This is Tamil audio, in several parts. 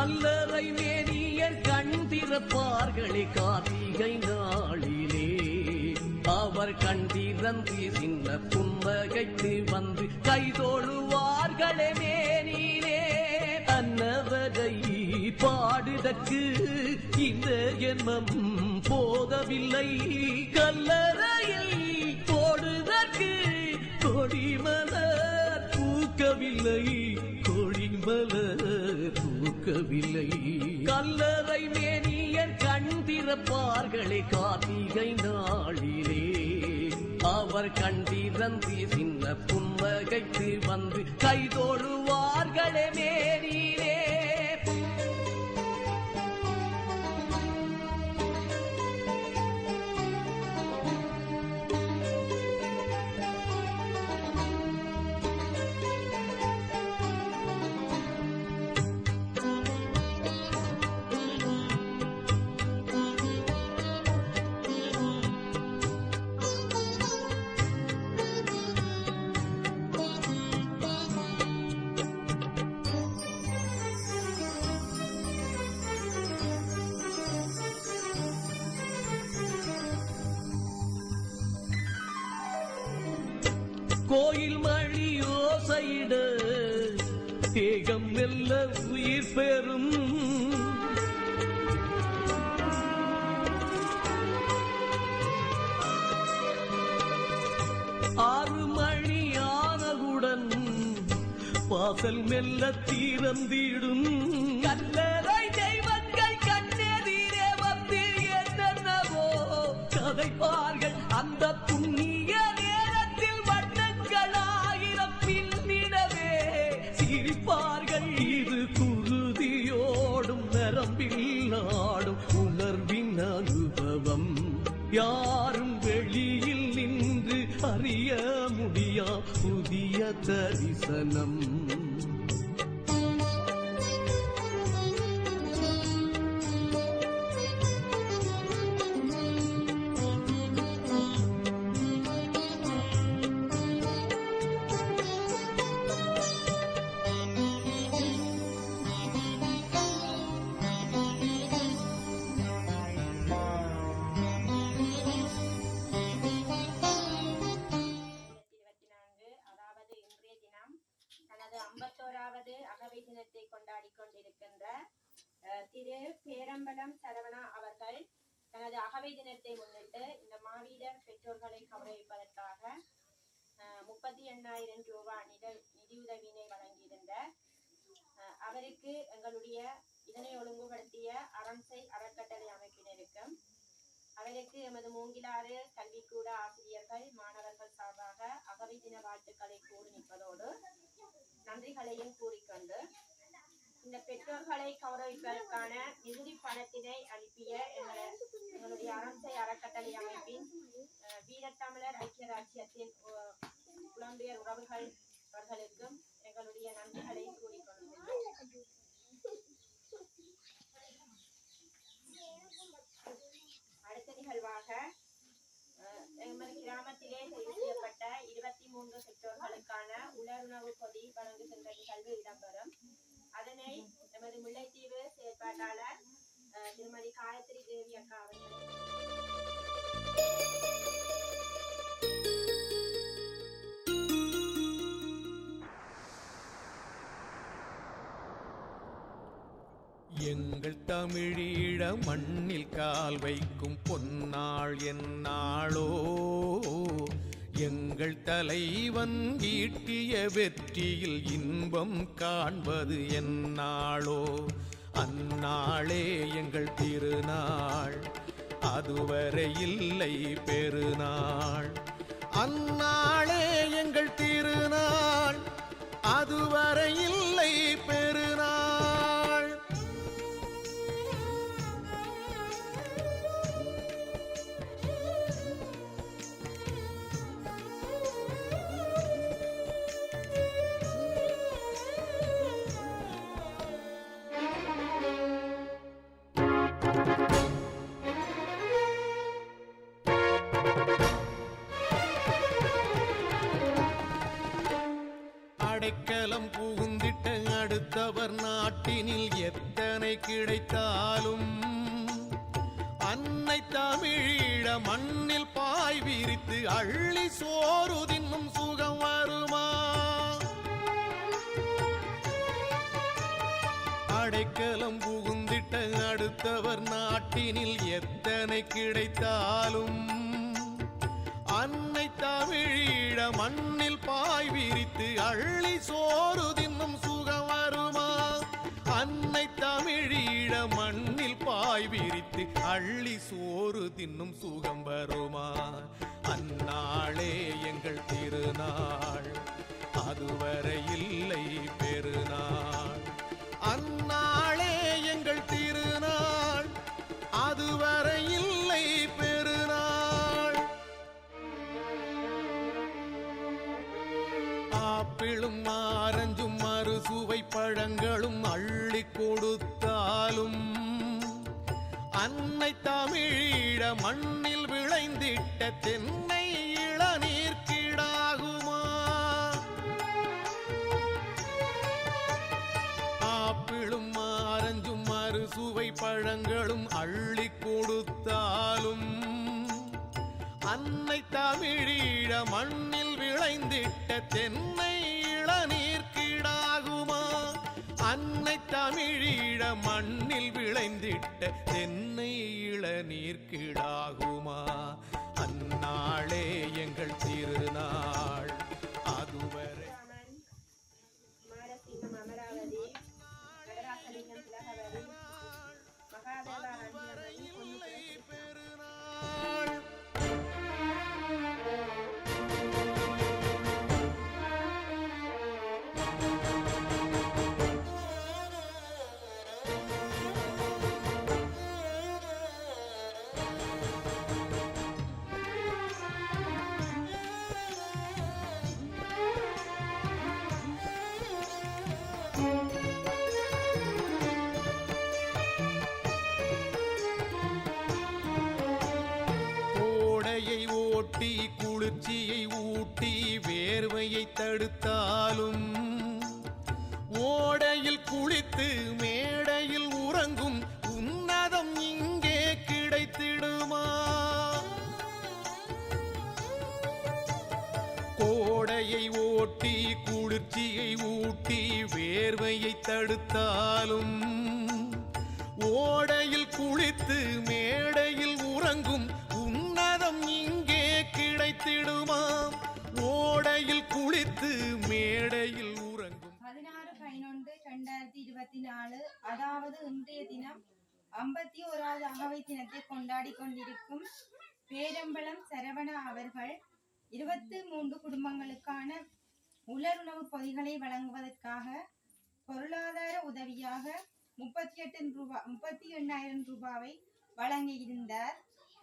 கல்லறை மேனியர் கண் திறப்பார்களே கார்த்திகை நாளிலே. அவர் கண்டிரந்து சின்ன புன்னகைத்து வந்து கைதோழுவார்களே மேனிலே. அன்னவரை பாடுதற்கு இந்த ஜென்மம் போதவில்லை, கல்லறையில் போடுதற்கு கொடிமலர் பூக்கவில்லை, கொடிமலர் பூக்கவில்லை. கல்லறை மேனியர் கண் திறப்பார்களே கார்த்திகை நாளிலே. அவர் கண்டிரந்து சின்ன புன்னகைத்து வந்து கைதோழுவார்களே மேனிலே. கோயில் மணி ஓசையிட தேகம் மெல்ல உயிர் பெறும். ஆறு மணி ஆனவுடன் வாசல் மெல்ல திறந்திடும். கல்லறை தெய்வங்கள் கண்ணெதிரே வந்து என்னென்னவோ கதைப்பார்கள். அந்த புண்ணிய சிரிப்பார்கள். இது குருதியோடும் நரம்பில் ஆடும் உணர்வின் அனுபவம். யாரும் வெளியில் நின்று அறிய முடியா புதிய தரிசனம். தனது 51வது அகவை தினத்தை கொண்டாடி கொண்டிருக்கின்ற திரு பேரம்பலம் சரவணா அவர்கள் தனது அகவை தினத்தை முன்னிட்டு இந்த மாவீரர் பெற்றோர்களை கௌரவிப்பதற்காக 38,000 ரூபாய் நிதியுதவியினை வழங்கியிருந்த அவருக்கு எங்களுடைய இதனை ஒழுங்குபடுத்திய அரண்சை அறக்கட்டளை அமைப்பினருக்கும் அவருக்கு எமது மூங்கிலாறு கல்விக்கூட ஆசிரியர்கள் மாணவர்கள் சார்பாக அகவை தின வாழ்த்துக்களை கூறி நிற்பதோடு நன்றிகளையும் கூறிக்கொண்டு இந்த பெற்றோர்களை கௌரவிப்பதற்கான நிதி பணத்தினை அனுப்பிய எங்களுடைய அரண்சை அறக்கட்டளை அமைப்பின் வீரத்தமிழர் ஐக்கிய ராஜ்யத்தின் புலம்பெயர் உறவுகள் அவர்களுக்கும் எங்களுடைய நன்றிகளை கூறிக்கொள்கிறோம். அடுத்த நிகழ்வாக எமது கிராமத்திலே தெரிவு செய்யப்பட்ட 23 பெற்றோர்களுக்கான உலருணவு பொதி வழங்குகின்ற நிகழ்வு இடம்பெறும். அதனை எமது முல்லைத்தீவு செயற்பாட்டாளர் திருமதி காயத்ரி தேவி அக்கா அவர்கள் எங்கள் தமிழீழ மண்ணில் கால் வைக்கும் பொன்னாள் என்னாளோ. எங்கள் தலைவன் ஈட்டிய வெற்றியில் இன்பம் காண்பது என்னாளோ. அந்நாளே எங்கள் திருநாள், அதுவரை இல்லை பெருநாள். அந்நாளே எங்கள் திருநாள், அதுவரை இல்லை பெருநாள். அடைக்கலம் புகுந்திட்ட அடுத்தவர் நாட்டினில் எத்தனை கிடைத்தாலும் அன்னை தமிழீழ மண்ணில் பாய் விரித்து அள்ளி சோறு தின்னும் சுகம் வருமா? அடைக்கலம் புகுந்திட்ட அடுத்தவர் நாட்டினில் எத்தனை கிடைத்தாலும் அன்னை தமிழீழ மண்ணில் பாய் விரித்து அள்ளி சோறு தின்னும் சுகம் வருமா? அன்னை தமிழீழ மண்ணில் பாய் விரித்து அள்ளி சோறு தின்னும் சுகம் வருமா? அந்நாளே எங்கள் திருநாள், அதுவரை இல்லை பெருநாள். அந்நாளே எங்கள் திருநாள், அதுவரை இல்லை பெருநாள். ஆப்பிளும் ஆரஞ்சும் அறுசுவை பழங்களும் அள்ளி கொடுத்தாலும் அன்னை தமிழீழ மண்ணில் விளைந்திட்ட தென்னை இளநீர் கீடாகுமா? ஆப்பிளும் ஆரஞ்சும் அறுசுவை பழங்களும் அள்ளி கொடுத்தாலும் அன்னை தமிழீழ மண்ணில் விளைந்திட்ட தென்னை இளநீர் கீடாகுமா? அன்னை தமிழீழ மண்ணில் விளைந்திட்ட தென்னை இளநீர் கீடாகுமா? அந்நாளே எங்கள் திருநாள், அதுவரை மாரசீனம் அமராவதி நடராசலிங்கம் திலகவதி மகாதேவா அஞ்சலி இல்லை பெருநாள். கோடையை ஓட்டி குளிர்ச்சியை ஊட்டி வேர்வையை தடுத்தாலும் ஓடையில் குளித்து மேடையில் உறங்கும் உன்னதம் இங்கே கிடைத்திடுமா? கோடையை ஓட்டி குளிர்ச்சியை ஊட்டி வேர்வையை தடுத்தாலும் ஓடையில் குளித்து மேடையில் உறங்கும் உன்னதம் இங்கே கிடைத்திடுமா? ஓடையில் குளித்து மேடையில் உறங்கும் 16/11/2024 அதாவது இன்றைய தினம் 51வது அகவை தினத்தை கொண்டாடி கொண்டிருக்கும் பேரம்பலம் சரவணா அவர்கள் 23 குடும்பங்களுக்கான உலருணவு பொதிகளை வழங்குவதற்காக பொருளாதார உதவியாக 38,000 ரூபாவை வழங்கியிருந்தார்.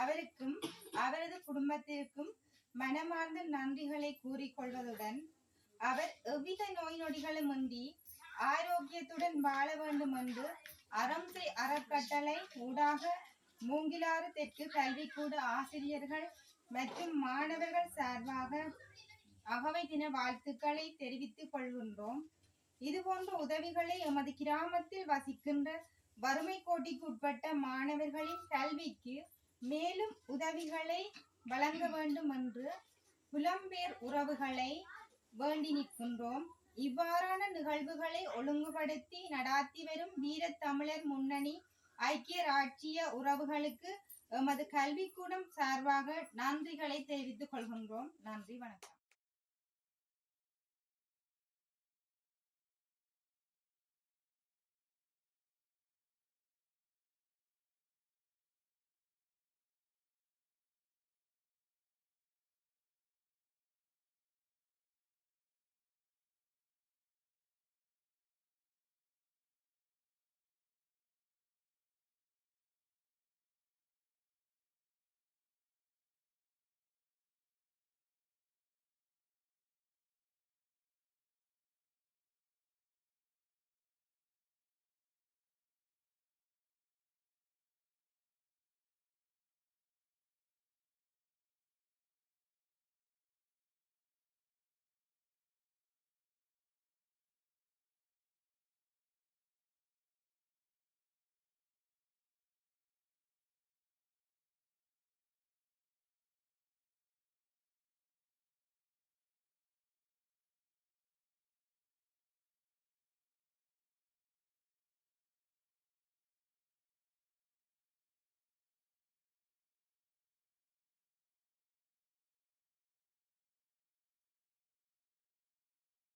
அவருக்கும் அவரது குடும்பத்திற்கும் மனமார்ந்த நன்றிகளை கூறிக்கொள்வதுடன் அவர் எவ்வித நோய் நொடிகளுமின்றி ஆரோக்கியத்துடன் வாழ வேண்டும் என்று அறம்சை அறக்கட்டளை ஊடாக மூங்கிலாறு தெற்கு கல்விக்கூட ஆசிரியர்கள் மற்றும் மாணவர்கள் சார்பாக அகவை தின வாழ்த்துக்களை தெரிவித்துக் கொள்கின்றோம். இதுபோன்ற உதவிகளை எமது கிராமத்தில் வசிக்கின்ற வறுமை கோட்டிற்கு உட்பட்ட மாணவர்களின் கல்விக்கு மேலும் உதவிகளை வழங்க வேண்டும் என்று புலம்பெயர் உறவுகளை வேண்டி நிற்கின்றோம். இவ்வாறான நிகழ்வுகளை ஒழுங்குபடுத்தி நடாத்தி வரும் வீர தமிழர் முன்னணி ஐக்கிய ராஜ்ஜிய உறவுகளுக்கு எமது கல்விக்கூடம் சார்பாக நன்றிகளை தெரிவித்துக் கொள்கின்றோம். நன்றி, வணக்கம்.